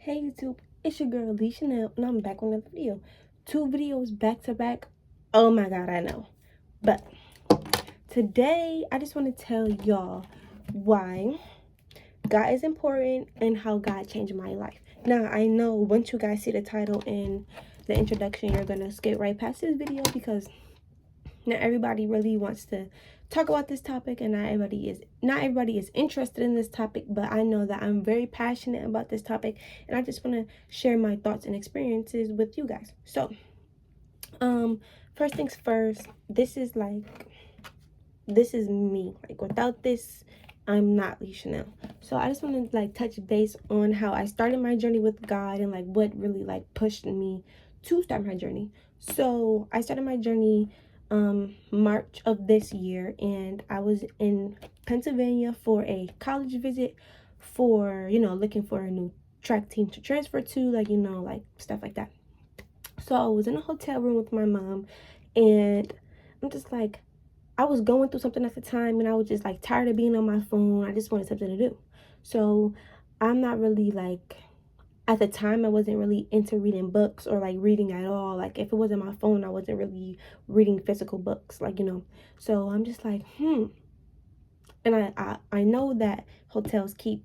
Hey YouTube, it's your girl Lee Chanel, and I'm back with another video. 2 videos back to back. Oh my god, I know. But today, I just want to tell y'all why God is important and how God changed my life. Now, I know once you guys see the title and the introduction, you're going to skip right past this video because not everybody really wants to talk about this topic, and not everybody is interested in this topic, but I know that I'm very passionate about this topic, and I just want to share my thoughts and experiences with you guys. So first things first, this is me. Like, without this, I'm not Lee Chanel. So I just want to touch base on how I started my journey with God and what really pushed me to start my journey. So I started my journey March of this year, and I was in Pennsylvania for a college visit for, looking for a new track team to transfer to, stuff like that. So I was in a hotel room with my mom, and I'm just I was going through something at the time, and I was just tired of being on my phone. I just wanted something to do. So I'm not really at the time, I wasn't really into reading books or reading at all. If it wasn't my phone, I wasn't really reading physical books, So I'm just and I know that hotels keep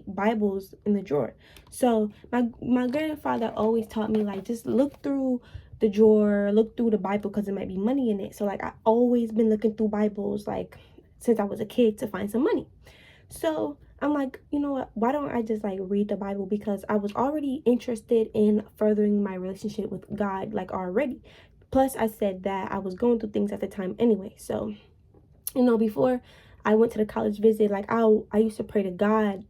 Bibles in the drawer. So my grandfather always taught me just look through the drawer, look through the Bible, because there might be money in it. So I always been looking through Bibles since I was a kid to find some money. So I'm you know what, why don't I just read the Bible, because I was already interested in furthering my relationship with God already. Plus I said that I was going through things at the time anyway. So before I went to the college visit, I used to pray to God,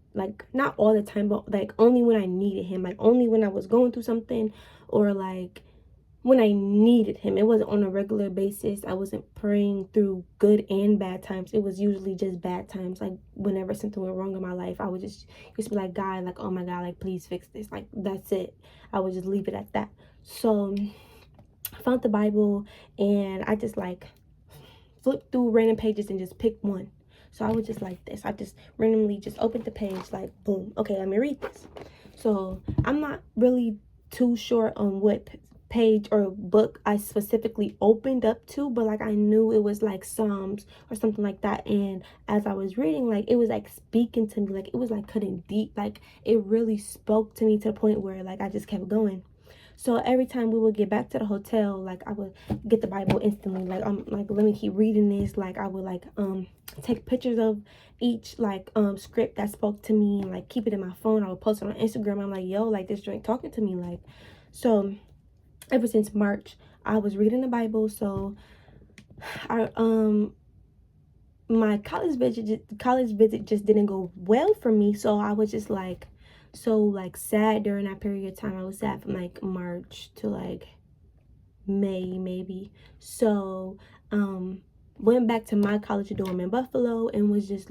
not all the time, but only when I needed him, only when I was going through something, or when I needed him. It wasn't on a regular basis. I wasn't praying through good and bad times. It was usually just bad times. Whenever something went wrong in my life, I would just used to be God, oh my God, please fix this. That's it. I would just leave it at that. So I found the Bible, and I just flip through random pages and just pick one. So I was just this. I just randomly just opened the page, boom, okay, let me read this. So I'm not really too sure on what page or book I specifically opened up to, but I knew it was Psalms or something like that. And as I was reading, it was speaking to me, it was cutting deep, it really spoke to me to the point where I just kept going. So every time we would get back to the hotel, I would get the Bible instantly. Let me keep reading this. I would take pictures of each script that spoke to me, and keep it in my phone. I would post it on Instagram. I'm yo, this joint talking to me. So ever since March, I was reading the Bible. So I my college visit just didn't go well for me. So I was just so sad during that period of time. I was sad from March to May maybe. So went back to my college dorm in Buffalo and was just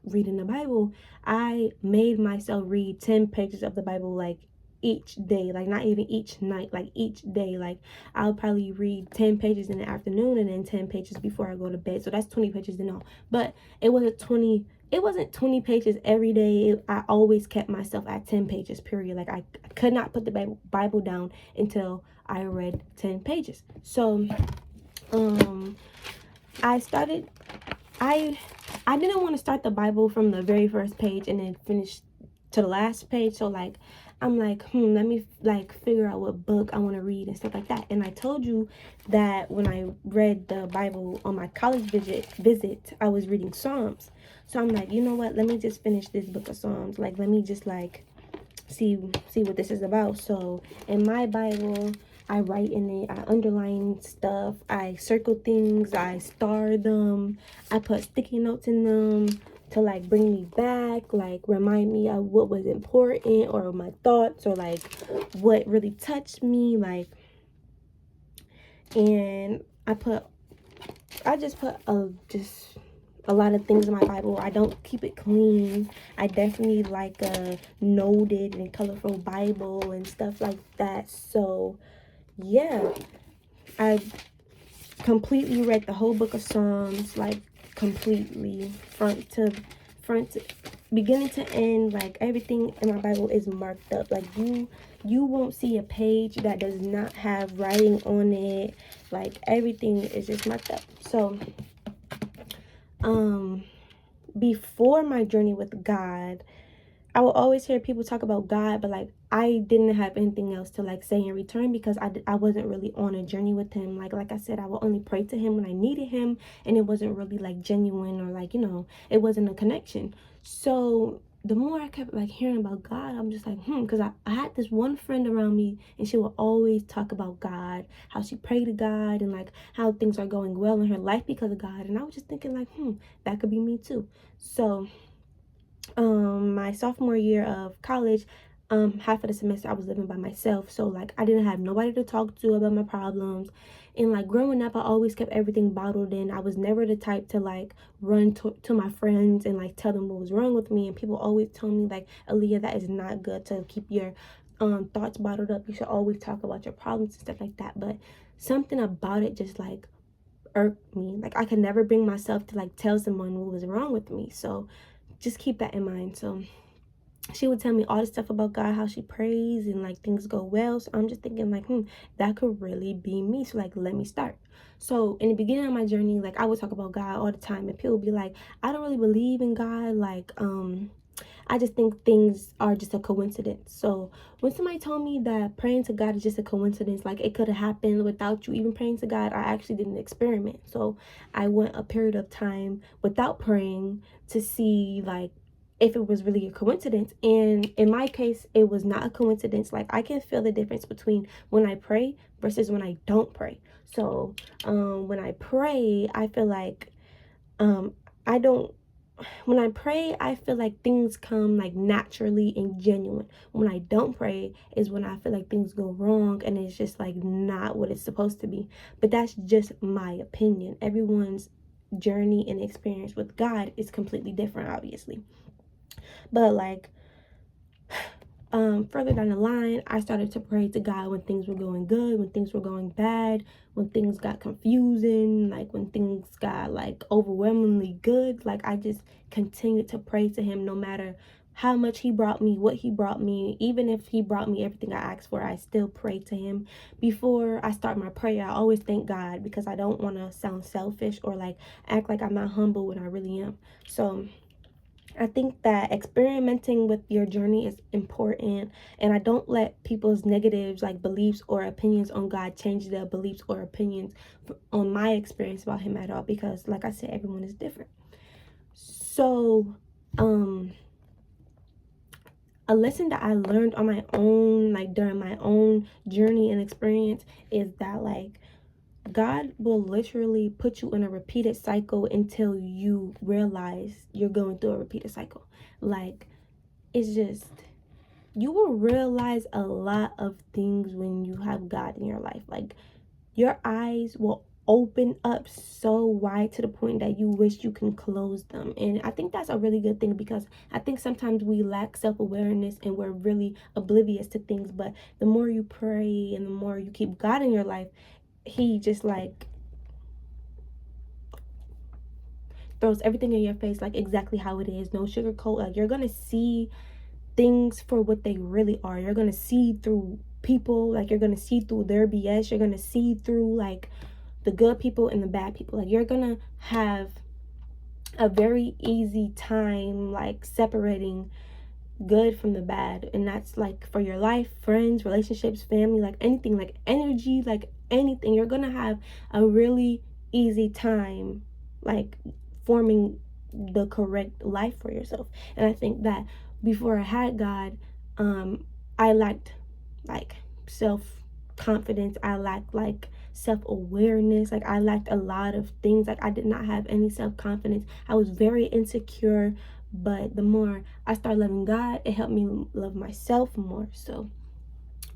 reading the Bible. I made myself read 10 pages of the Bible each day, not even each night, each day. I'll probably read 10 pages in the afternoon and then 10 pages before I go to bed. So that's 20 pages in all. But it wasn't 20 pages every day. I always kept myself at 10 pages, period. I could not put the Bible down until I read 10 pages. So I didn't want to start the Bible from the very first page and then finish to the last page. So I'm let me figure out what book I want to read and stuff like that. And I told you that when I read the Bible on my college visit, I was reading Psalms. So I'm you know what, let me just finish this book of Psalms. Let me just see what this is about. So in my Bible, I write in it, I underline stuff, I circle things, I star them, I put sticky notes in them to bring me back, remind me of what was important, or my thoughts, or what really touched me, and I just put a lot of things in my Bible. I don't keep it clean. I definitely a noted and colorful Bible and stuff like that. So yeah, I completely read the whole book of Psalms, completely front front to, beginning to end, like everything in my Bible is marked up. Like you won't see a page that does not have writing on it. Like everything is just marked up. So before my journey with God, I will always hear people talk about God, but like I didn't have anything else to like say in return, because I wasn't really on a journey with him. Like I said, I would only pray to him when I needed him, and it wasn't really like genuine, or like, it wasn't a connection. So the more I kept like hearing about God, I'm just like, because I had this one friend around me, and she would always talk about God, how she prayed to God, and like how things are going well in her life because of God. And I was just thinking like, that could be me too. So my sophomore year of college, half of the semester I was living by myself, so like I didn't have nobody to talk to about my problems. And like growing up, I always kept everything bottled in. I was never the type to like run to my friends and like tell them what was wrong with me. And people always told me like, Aaliyah, that is not good to keep your thoughts bottled up. You should always talk about your problems and stuff like that. But something about it just like irked me. Like I could never bring myself to like tell someone what was wrong with me. So just keep that in mind. So she would tell me all this stuff about God, how she prays and like things go well. So I'm just thinking like, that could really be me. So like, let me start. So in the beginning of my journey, like I would talk about God all the time, and people would be like, I don't really believe in God. Like, I just think things are just a coincidence. So when somebody told me that praying to God is just a coincidence, like it could have happened without you even praying to God, I actually did an experiment. So I went a period of time without praying to see like if it was really a coincidence. And in my case, it was not a coincidence. Like I can feel the difference between when I pray versus when I don't pray. So when I pray, I feel like I don't when I pray, I feel like things come like naturally and genuine. When I don't pray is when I feel like things go wrong and it's just like not what it's supposed to be. But that's just my opinion. Everyone's journey and experience with God is completely different, obviously. But like further down the line, I started to pray to God when things were going good, when things were going bad, when things got confusing, like when things got like overwhelmingly good. Like I just continued to pray to him no matter how much he brought me, what he brought me. Even if he brought me everything I asked for, I still pray to him. Before I start my prayer, I always thank God, because I don't want to sound selfish or like act like I'm not humble when I really am. So I think that experimenting with your journey is important, and I don't let people's negatives like beliefs or opinions on God change their beliefs or opinions on my experience about him at all, because like I said, everyone is different. So a lesson that I learned on my own, like during my own journey and experience, is that like God will literally put you in a repeated cycle until you realize you're going through a repeated cycle. Like, it's just, you will realize a lot of things when you have God in your life. Like, your eyes will open up so wide to the point that you wish you can close them. And I think that's a really good thing, because I think sometimes we lack self-awareness and we're really oblivious to things. But the more you pray and the more you keep God in your life, he just like throws everything in your face like exactly how it is. No sugarcoat. Like you're gonna see things for what they really are. You're gonna see through people. Like you're gonna see through their BS. You're gonna see through like the good people and the bad people. Like you're gonna have a very easy time like separating good from the bad. And that's like for your life, friends, relationships, family, like anything, like energy, like anything. You're gonna have a really easy time like forming the correct life for yourself. And I think that before I had God, I lacked like self-confidence. I lacked like self-awareness. Like I lacked a lot of things. Like I did not have any self-confidence. I was very insecure. But the more I started loving God, it helped me love myself more. So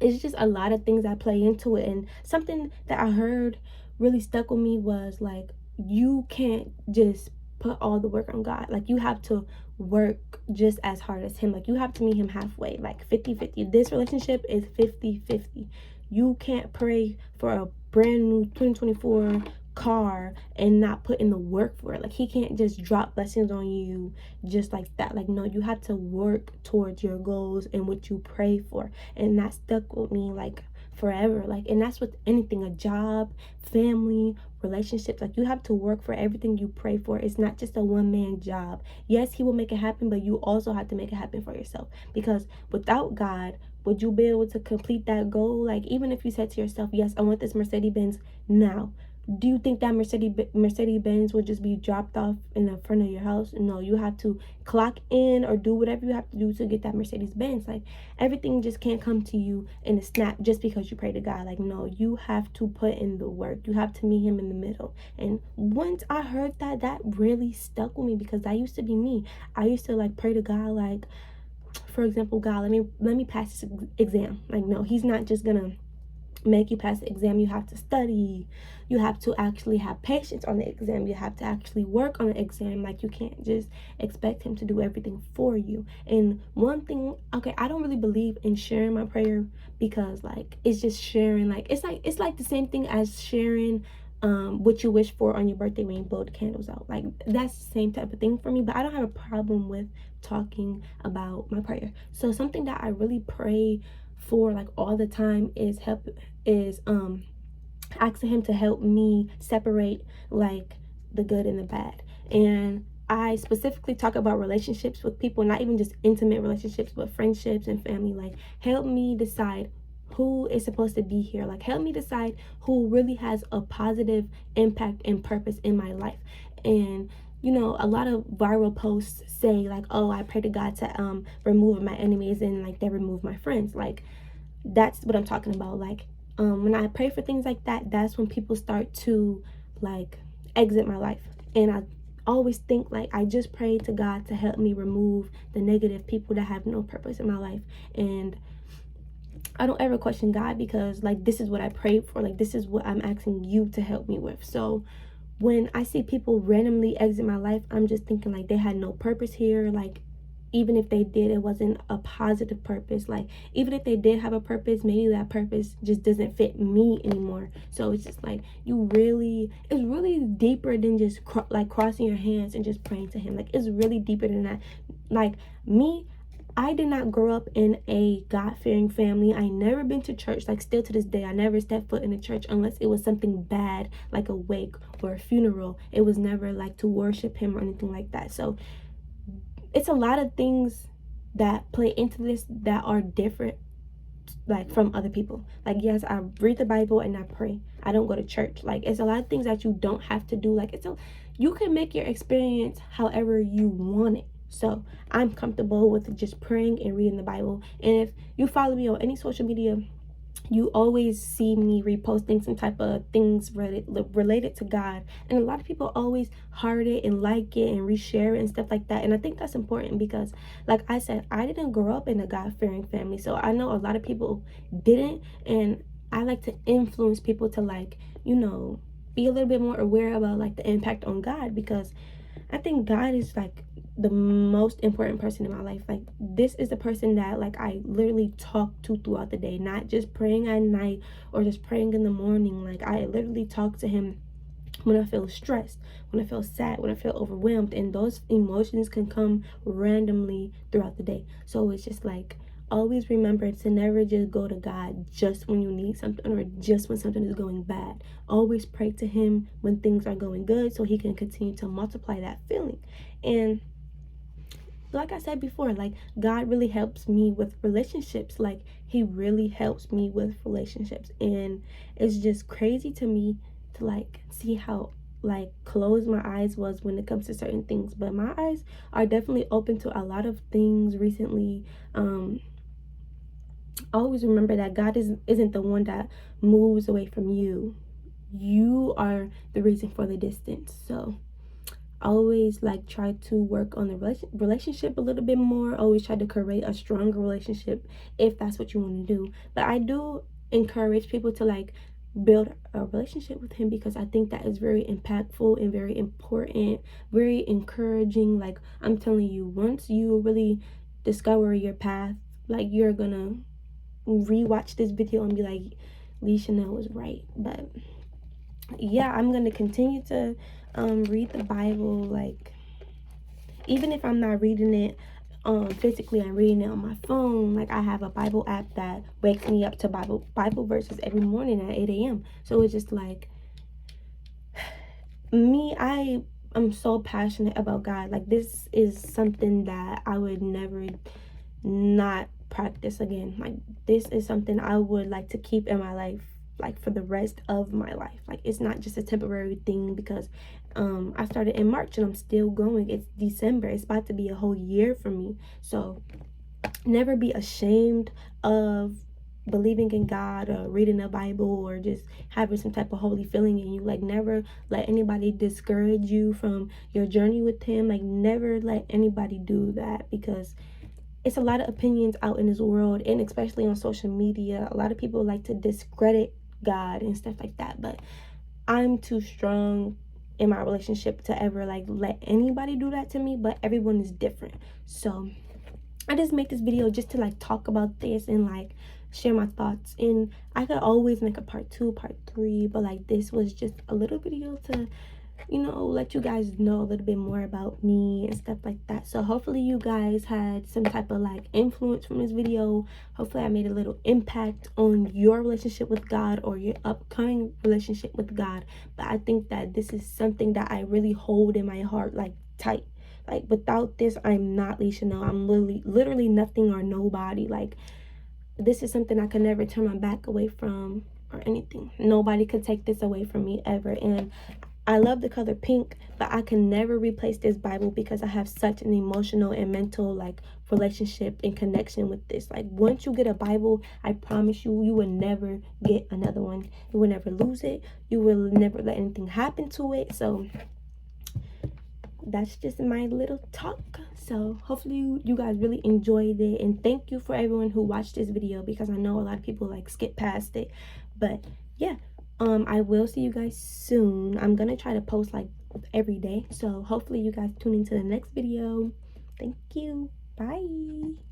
it's just a lot of things that play into it. And something that I heard really stuck with me was like, you can't just put all the work on God. Like you have to work just as hard as him. Like you have to meet him halfway, like 50-50. This relationship is 50-50. You can't pray for a brand new 2024 car and not put in the work for it. Like, he can't just drop blessings on you just like that. Like, no, you have to work towards your goals and what you pray for. And that stuck with me like forever. Like, and that's with anything, a job, family, relationships. Like, you have to work for everything you pray for. It's not just a one-man job. Yes, he will make it happen, but you also have to make it happen for yourself, because without God, would you be able to complete that goal? Like, even if you said to yourself, yes, I want this Mercedes Benz now, do you think that Mercedes Benz would just be dropped off in the front of your house? No, you have to clock in or do whatever you have to do to get that Mercedes Benz. Like, everything just can't come to you in a snap just because you pray to God. Like, no, you have to put in the work. You have to meet him in the middle. And once I heard that, that really stuck with me, because that used to be me. I used to like pray to God, like, for example, God, let me pass this exam. Like, no, he's not just gonna make you pass the exam. You have to study. You have to actually have patience on the exam. You have to actually work on the exam. Like, you can't just expect him to do everything for you. And one thing, okay, I don't really believe in sharing my prayer, because like, it's just sharing. Like, it's like the same thing as sharing what you wish for on your birthday when you blow the candles out. Like, that's the same type of thing for me. But I don't have a problem with talking about my prayer. So something that I really pray for like all the time is asking him to help me separate like the good and the bad. And I specifically talk about relationships with people, not even just intimate relationships, but friendships and family. Like, help me decide who is supposed to be here. Like, help me decide who really has a positive impact and purpose in my life. And you know, a lot of viral posts say like, oh, I pray to God to remove my enemies, and like they remove my friends. Like, that's what I'm talking about. Like, when I pray for things like that, that's when people start to like exit my life. And I always think like, I just pray to God to help me remove the negative people that have no purpose in my life. And I don't ever question God, because like, this is what I prayed for. Like, this is what I'm asking you to help me with. So when I see people randomly exit my life, I'm just thinking like, they had no purpose here. Like, even if they did, it wasn't a positive purpose. Like, even if they did have a purpose, maybe that purpose just doesn't fit me anymore. So it's just like, it's really deeper than just like crossing your hands and just praying to him. Like, it's really deeper than that. Like, me, I did not grow up in a God-fearing family. I never been to church. Like, still to this day, I never stepped foot in a church unless it was something bad, like a wake or a funeral. It was never like to worship him or anything like that. So it's a lot of things that play into this that are different like from other people. Like, yes, I read the Bible and I pray. I don't go to church. Like, it's a lot of things that you don't have to do. Like, you can make your experience however you want it. So I'm comfortable with just praying and reading the Bible. And if you follow me on any social media, you always see me reposting some type of things related to God. And a lot of people always heart it and like it and reshare it and stuff like that. And I think that's important, because like I said, I didn't grow up in a God-fearing family. So I know a lot of people didn't. And I like to influence people to like, you know, be a little bit more aware about like the impact on God, because I think God is like the most important person in my life. Like, this is the person that like I literally talk to throughout the day, not just praying at night or just praying in the morning. Like, I literally talk to him when I feel stressed, when I feel sad, when I feel overwhelmed, and those emotions can come randomly throughout the day. So it's just like, always remember to never just go to God just when you need something or just when something is going bad. Always pray to him when things are going good, so he can continue to multiply that feeling. And like I said before, like, God really helps me with relationships. Like, he really helps me with relationships. And it's just crazy to me to like see how like closed my eyes was when it comes to certain things. But my eyes are definitely open to a lot of things recently. Always remember that God isn't the one that moves away from you. You are the reason for the distance. So always like try to work on the relationship a little bit more. Always try to create a stronger relationship if that's what you want to do. But I do encourage people to like build a relationship with him, because I think that is very impactful and very important, very encouraging. Like, I'm telling you, once you really discover your path, like, you're gonna rewatch this video and be like, Lee Chanel was right. But yeah, I'm gonna continue to read the Bible. Like, even if I'm not reading it physically, I'm reading it on my phone. Like, I have a Bible app that wakes me up to Bible verses every morning at 8 a.m. So it's just like me, I am so passionate about God. Like, this is something that I would never not practice again. Like, this is something I would like to keep in my life, like for the rest of my life. Like, it's not just a temporary thing, because I started in March and I'm still going. It's December. It's about to be a whole year for me. So never be ashamed of believing in God or reading the Bible or just having some type of holy feeling in you. Like, never let anybody discourage you from your journey with Him. Like, never let anybody do that, because it's a lot of opinions out in this world, and especially on social media. A lot of people like to discredit God and stuff like that, but I'm too strong in my relationship to ever like let anybody do that to me. But everyone is different, so I just make this video just to like talk about this and like share my thoughts. And I could always make a part 2, part 3, but like this was just a little video to, you know, let you guys know a little bit more about me and stuff like that. So hopefully you guys had some type of like influence from this video. Hopefully I made a little impact on your relationship with God or your upcoming relationship with God. But I think that this is something that I really hold in my heart, like tight. Like, without this, I'm not Lee Chanel. I'm literally nothing or nobody. Like, this is something I could never turn my back away from or anything. Nobody could take this away from me ever. And I love the color pink, but I can never replace this Bible, because I have such an emotional and mental like relationship and connection with this. Like, once you get a Bible, I promise you, you will never get another one. You will never lose it. You will never let anything happen to it. So that's just my little talk. So hopefully you guys really enjoyed it, and thank you for everyone who watched this video, because I know a lot of people like skip past it. But yeah, I will see you guys soon. I'm gonna try to post like every day, so hopefully you guys tune into the next video. Thank you. Bye.